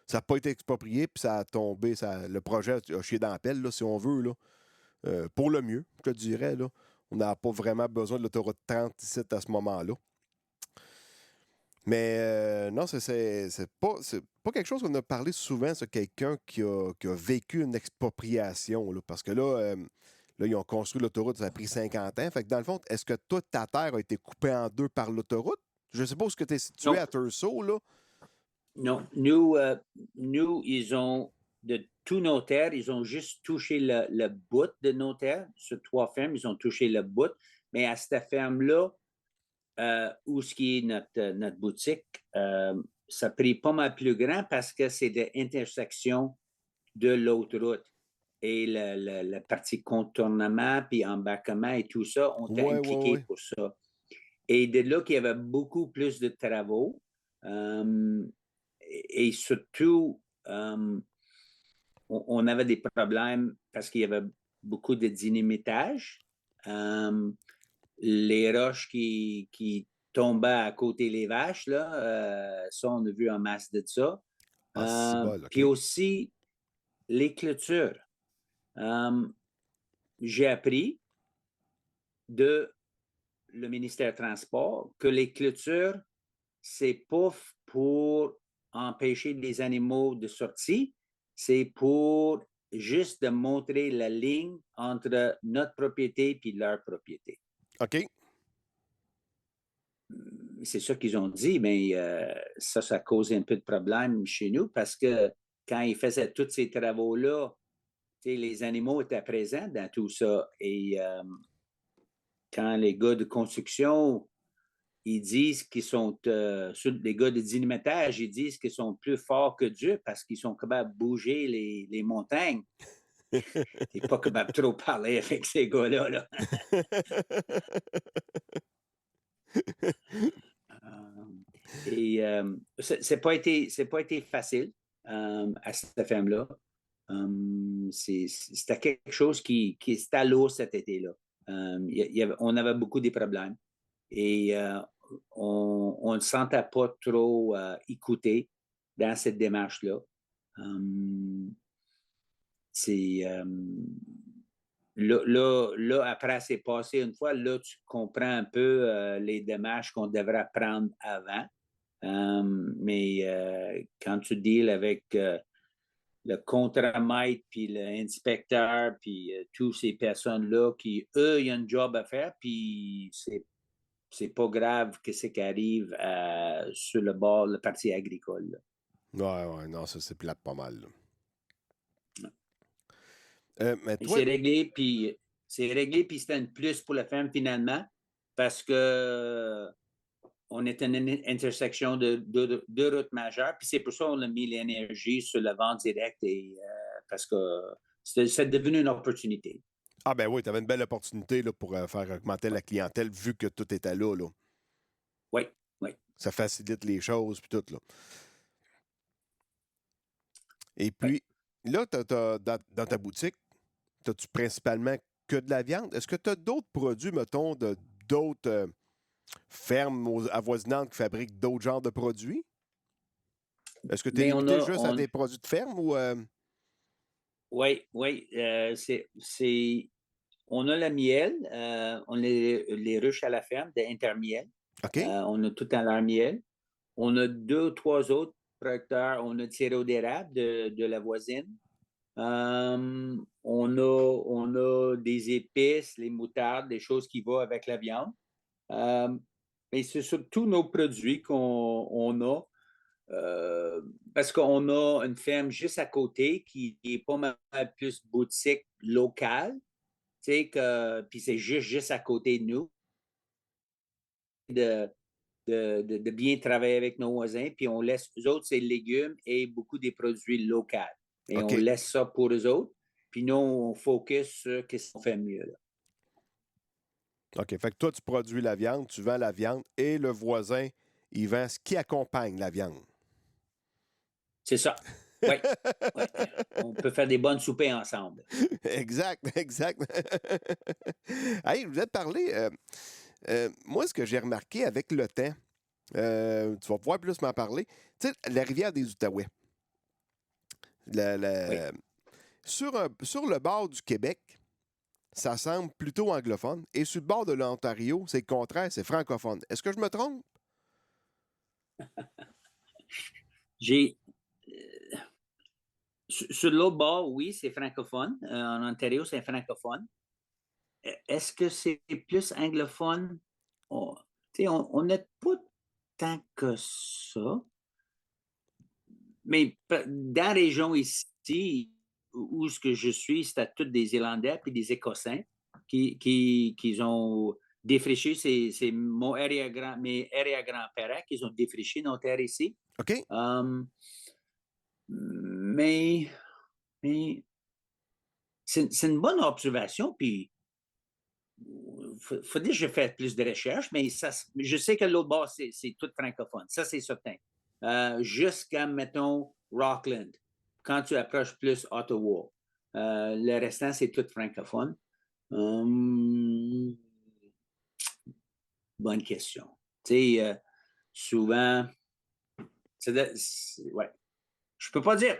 ça n'a pas été exproprié, puis ça a tombé. Le projet a chié dans la pelle, là, si on veut. Là. Pour le mieux, je te dirais. Là. On n'a pas vraiment besoin de l'autoroute 30 ici à ce moment-là. Mais non, c'est pas quelque chose qu'on a parlé souvent sur quelqu'un qui a vécu une expropriation. Là, parce que là, ils ont construit l'autoroute, ça a pris 50 ans. Fait que dans le fond, est-ce que toute ta terre a été coupée en deux par l'autoroute? Je sais pas où tu es situé Non. à Thurso, là. Non, nous, ils ont, de tous nos terres, ils ont juste touché le bout de nos terres. Sur 3 fermes, ils ont touché le bout. Mais à cette ferme-là, où ce qui est notre boutique, ça a pris pas mal plus grand parce que c'est l'intersection de l'autoroute. Et la partie contournement, puis embarquement et tout ça, ont été impliqués pour ça. Et de là qu'il y avait beaucoup plus de travaux. Et surtout, on avait des problèmes parce qu'il y avait beaucoup de dynamitage. Les roches qui tombaient à côté des vaches, là, ça, on a vu en masse de ça. Puis aussi, les clôtures. J'ai appris de le ministère des Transports que les clôtures, c'est pas pour empêcher les animaux de sortir, c'est pour juste de montrer la ligne entre notre propriété et leur propriété. OK. C'est ça qu'ils ont dit, mais ça cause un peu de problème chez nous parce que quand ils faisaient tous ces travaux-là, les animaux étaient présents dans tout ça. Et quand les gars de construction, ils disent qu'ils sont, les gars de dynamitage, ils disent qu'ils sont plus forts que Dieu parce qu'ils sont capables de bouger les montagnes. T'es pas capable de trop parler avec ces gars-là. Là. Et c'est pas été facile à cette ferme-là. C'était quelque chose qui était à l'eau cet été-là. On avait beaucoup de problèmes et on ne se sentait pas trop écouté dans cette démarche-là. Là, après, c'est passé une fois. Là, tu comprends un peu les démarches qu'on devrait prendre avant. Mais quand tu deals avec le contremaître, puis l'inspecteur, puis toutes ces personnes-là qui, eux, ils ont un job à faire, puis c'est pas grave que ce qui arrive sur le bord, la partie agricole. Là. Ouais, non, ça, c'est plate pas mal. Mais toi... C'est réglé, puis c'était un plus pour la ferme finalement, parce que on est une intersection de routes majeures, puis c'est pour ça qu'on a mis l'énergie sur la vente directe, et, parce que c'est devenu une opportunité. Ah ben oui, tu avais une belle opportunité là, pour faire augmenter la clientèle vu que tout était là. Oui. Ça facilite les choses, puis tout. Là. Et puis, là, dans ta boutique, as-tu principalement que de la viande? Est-ce que tu as d'autres produits, mettons, d'autres fermes avoisinantes qui fabriquent d'autres genres de produits? Est-ce que tu es Mais limité juste à des produits de ferme ou... oui, oui, on a la miel, on a les ruches à la ferme d'Intermiel. OK. On a tout à leur miel. On a 2 ou 3 autres producteurs. On a du sirop d'érable de la voisine. On a des épices, les moutardes, des choses qui vont avec la viande. Mais c'est surtout nos produits qu'on a. Parce qu'on a une ferme juste à côté qui est pas mal plus boutique locale. Puis c'est juste à côté de nous. De bien travailler avec nos voisins, puis on laisse eux autres, c'est légumes et beaucoup des produits locaux. Et OK. on laisse ça pour eux autres, puis nous, on focus sur ce qu'on fait mieux. Là. OK. Fait que toi, tu produis la viande, tu vends la viande et le voisin, il vend ce qui accompagne la viande. C'est ça. Oui. Ouais. On peut faire des bonnes soupers ensemble. Exact, exact. Hey, je voulais te parler. Moi, ce que j'ai remarqué avec le temps, tu vas pouvoir plus m'en parler. Tu sais, la rivière des Outaouais. Oui. Sur le bord du Québec, ça semble plutôt anglophone. Et sur le bord de l'Ontario, c'est le contraire, c'est francophone. Est-ce que je me trompe? J'ai. Sur l'autre bord, oui, c'est francophone. En Ontario, c'est francophone. Est-ce que c'est plus anglophone? On n'a pas tant que ça. Mais dans la région ici, où ce que je suis, c'est tous des Irlandais et des Écossais qui ont défriché. C'est mes arrière-grands-parents qui ont défriché nos terres ici. OK. Mais c'est une bonne observation, puis faudrait que je fasse plus de recherches, mais je sais que l'autre bord, c'est tout francophone. Ça, c'est certain. Jusqu'à, mettons, Rockland, quand tu approches plus Ottawa. Le restant, c'est tout francophone. Bonne question. Tu sais, souvent, ouais. Je peux pas dire.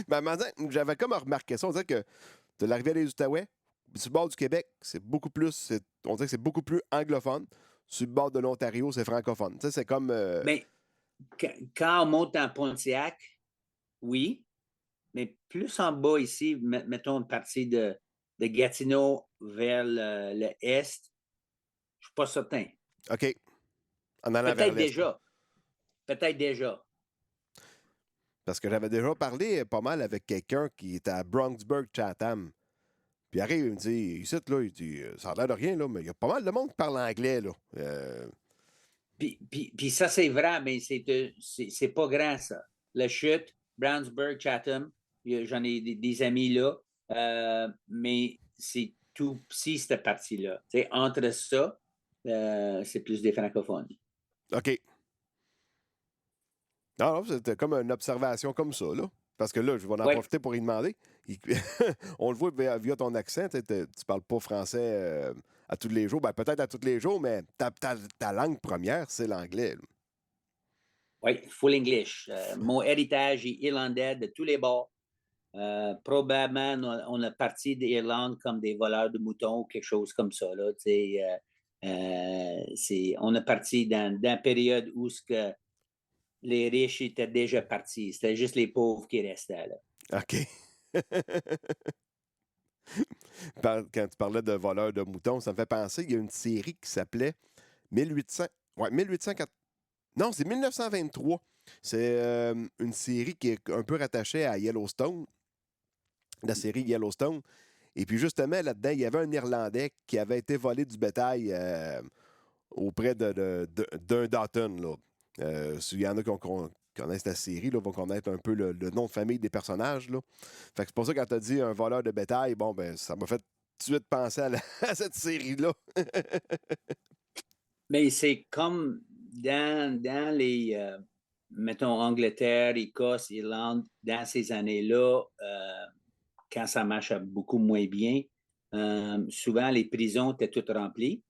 Ben, j'avais comme remarqué ça. On dirait que de la rivière des Outaouais, sur le bord du Québec, on dirait que c'est beaucoup plus anglophone. Sur le bord de l'Ontario, c'est francophone. Tu sais, c'est comme... Mais quand on monte en Pontiac, oui. Mais plus en bas ici, mettons une partie de Gatineau vers l'est, je ne suis pas certain. OK. En allant vers Peut-être l'est. déjà. Peut-être déjà. Parce que j'avais déjà parlé pas mal avec quelqu'un qui était à Bronxburg, Chatham. Puis il arrive, il me dit, ici, là, il dit, ça a l'air de rien, là, mais il y a pas mal de monde qui parle anglais, là. Puis ça, c'est vrai, mais c'est pas grand, ça. La chute, Brownsburg, Chatham, j'en ai des amis là, mais c'est tout petit, cette partie-là. T'sais, entre ça, c'est plus des francophones. OK. Non, c'était comme une observation comme ça, là. Parce que là, je vais en profiter pour y demander. On le voit via ton accent, tu parles pas français à tous les jours. Ben, peut-être à tous les jours, mais ta langue première, c'est l'anglais. Oui, full English. Mon héritage est irlandais de tous les bords. Probablement, on a parti d'Irlande comme des voleurs de moutons ou quelque chose comme ça. Là, on a parti dans une période où les riches étaient déjà partis. C'était juste les pauvres qui restaient là. OK. Quand tu parlais de voleurs de moutons, ça me fait penser, il y a une série qui s'appelait 1800. Ouais, 1804. Non, c'est 1923. C'est une série qui est un peu rattachée à Yellowstone, la série Yellowstone. Et puis justement, là-dedans, il y avait un Irlandais qui avait été volé du bétail auprès d'un Dutton. Là. Il y en a qui connaissent la série, là, vont connaître un peu le nom de famille des personnages. Là. Fait que c'est pour ça que quand tu as dit un voleur de bétail, bon, ben ça m'a fait tout de suite penser à cette série-là. Mais c'est comme dans les, mettons, Angleterre, Écosse, Irlande, dans ces années-là, quand ça marche beaucoup moins bien, souvent les prisons étaient toutes remplies.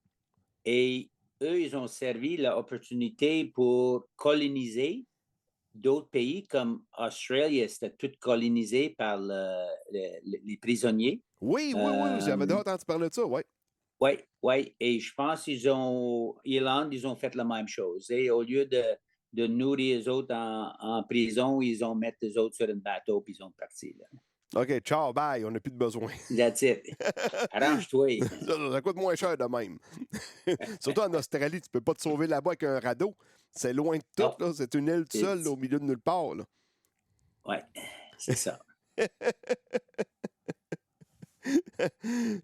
Et eux, ils ont servi l'opportunité pour coloniser d'autres pays comme Australie. C'était tout colonisé par les prisonniers. Oui, oui, oui, j'avais déjà entendu parler de ça, oui. Oui, oui. Et je pense Irlande, ils ont fait la même chose. Et au lieu de nourrir les autres en prison, ils ont mis les autres sur un bateau puis ils ont parti. Là. OK, ciao, bye, on n'a plus de besoin. That's it. Arrange-toi. Ça coûte moins cher de même. Surtout en Australie, tu peux pas te sauver là-bas avec un radeau. C'est loin de tout, Non, là. C'est une île seule c'est- au milieu de nulle part, là. ouais, c'est ça.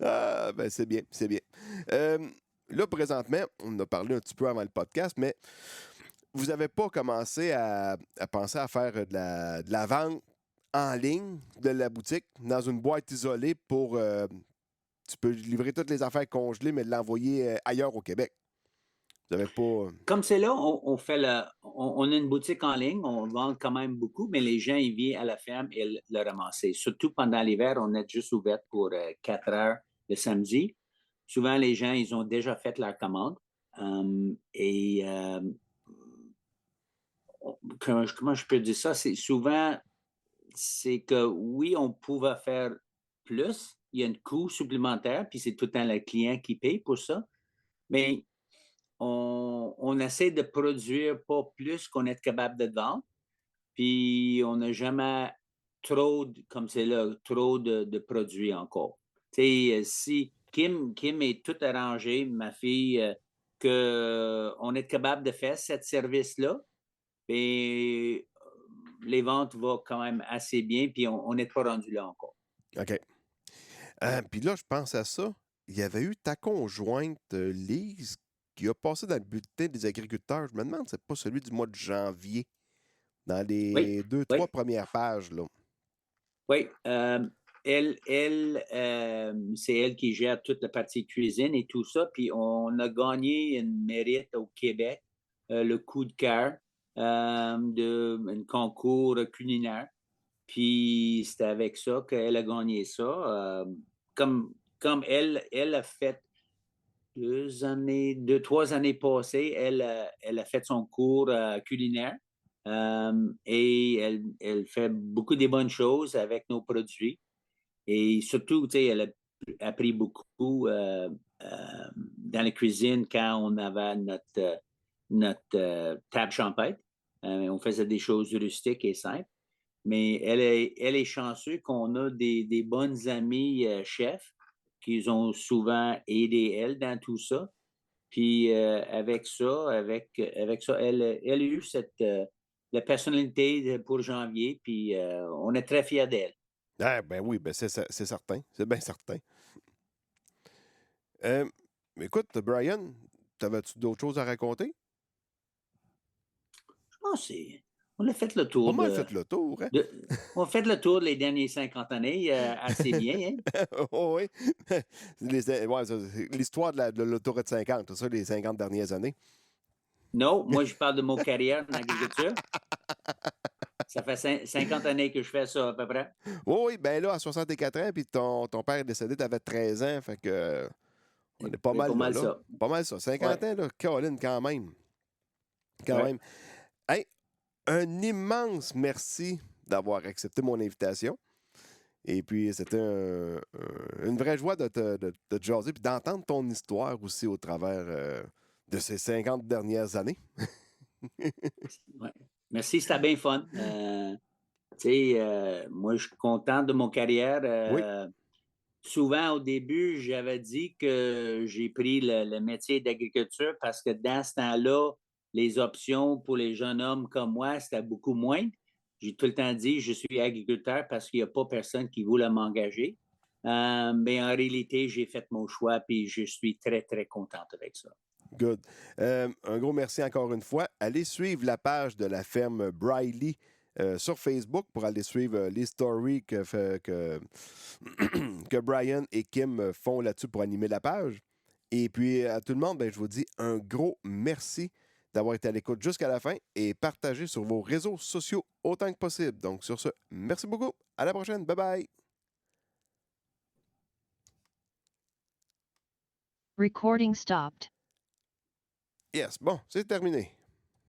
Ah, ben c'est bien, c'est bien. Euh, Là, présentement, on en a parlé un petit peu avant le podcast, mais vous n'avez pas commencé à penser à faire de la vente en ligne de la boutique dans une boîte isolée pour... tu peux livrer toutes les affaires congelées, mais de l'envoyer ailleurs au Québec. Vous n'avez pas... Comme c'est là, on fait on a une boutique en ligne, on vend quand même beaucoup, mais les gens, ils viennent à la ferme et le ramasser. Surtout pendant l'hiver, on est juste ouvert pour 4 heures le samedi. Souvent, les gens, ils ont déjà fait leur commande. Et comment je peux dire ça? C'est souvent, c'est que oui, on pouvait faire plus. Il y a un coût supplémentaire, puis c'est tout le temps le client qui paye pour ça. Mais on essaie de produire pas plus qu'on est capable de vendre. Puis on n'a jamais comme c'est là, trop de produits encore. Tu sais, si Kim est tout arrangé, ma fille, qu'on est capable de faire ce service-là, et les ventes vont quand même assez bien, puis on n'est pas rendu là encore. OK. Puis là, je pense à ça. Il y avait eu ta conjointe, Lise, qui a passé dans le bulletin des agriculteurs. Je me demande, c'est pas celui du mois de janvier, dans Oui, les deux, oui, trois premières pages, là. oui. C'est elle qui gère toute la partie cuisine et tout ça. Puis on a gagné une mérite au Québec, le coup de cœur d'un concours culinaire. Puis c'était avec ça qu'elle a gagné ça. Comme elle a fait 3 années passées, elle a fait son cours culinaire. Et elle fait beaucoup de bonnes choses avec nos produits. Et surtout, tu sais, elle a appris beaucoup dans la cuisine quand on avait notre table champêtre. On faisait des choses rustiques et simples. Mais elle est chanceuse qu'on a des bonnes amies chefs qui ont souvent aidé elle dans tout ça. Puis avec ça, elle a eu la personnalité pour janvier, puis on est très fiers d'elle. Ah, ben oui, ben c'est certain. C'est bien certain. Euh, Écoute, Brian, t'avais-tu d'autres choses à raconter? Je pense on a fait le Pas tour mal fait le tour, hein? on a fait le tour les dernières 50 années assez bien. Hein? Oh, oui. Ouais, l'histoire de l'autoroute 50, c'est ça, les 50 dernières années. Non, moi je parle de mon carrière en agriculture. Ça fait 50 années que je fais ça à peu près. Oh, oui, ben là, à 64 ans, puis ton père est décédé, t'avais 13 ans, fait que on est pas C'est mal pas mal là. ça. Pas mal ça. 50 Ouais. ans, là, Caroline, quand même. Quand Ouais. même. Hey, un immense merci d'avoir accepté mon invitation. Et puis, c'était une vraie joie de te jaser puis d'entendre ton histoire aussi au travers de ces 50 dernières années. Ouais. Merci, c'était bien fun. Moi, je suis content de mon carrière. Oui, Souvent, au début, j'avais dit que j'ai pris le métier d'agriculture parce que dans ce temps-là, les options pour les jeunes hommes comme moi, c'était beaucoup moins. J'ai tout le temps dit, je suis agriculteur parce qu'il n'y a pas personne qui voulait m'engager. Mais en réalité, j'ai fait mon choix puis je suis très, très contente avec ça. good. Un gros merci encore une fois. Allez suivre la page de la ferme Briley sur Facebook pour aller suivre les stories que Brian et Kim font là-dessus pour animer la page. Et puis, à tout le monde, ben, je vous dis un gros merci d'avoir été à l'écoute jusqu'à la fin et partagez sur vos réseaux sociaux autant que possible. Donc, sur ce, merci beaucoup. À la prochaine. Bye bye. Recording stopped. Yes, bon, c'est terminé.